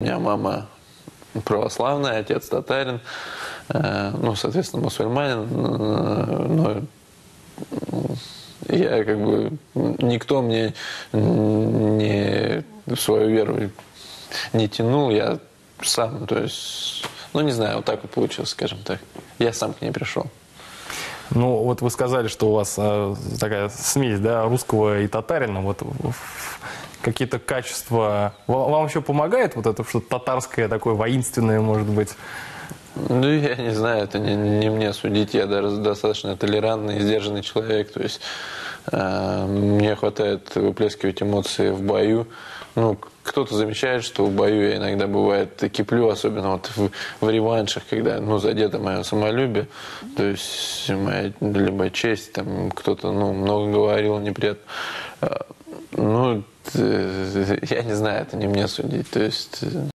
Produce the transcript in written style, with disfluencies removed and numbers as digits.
У меня мама православная, отец татарин, ну, соответственно, мусульманин, но я как бы, никто мне не свою веру не тянул, я сам, то есть, ну, не знаю, вот так вот получилось, скажем так. Я сам к ней пришел. Ну, вот вы сказали, что у вас такая смесь, да, русского и татарина. Вот какие-то качества. Вам вообще помогает вот это что-то татарское, такое воинственное, может быть? Ну, я не знаю, это не мне судить, я даже достаточно толерантный и сдержанный человек, то есть мне хватает выплескивать эмоции в бою. Ну, кто-то замечает, что в бою я иногда бывает киплю, особенно вот в реваншах, когда, ну, задето мое самолюбие, то есть моя либо честь, там кто-то, ну, много говорил неприятно. Ну, я не знаю, это не мне судить, то есть...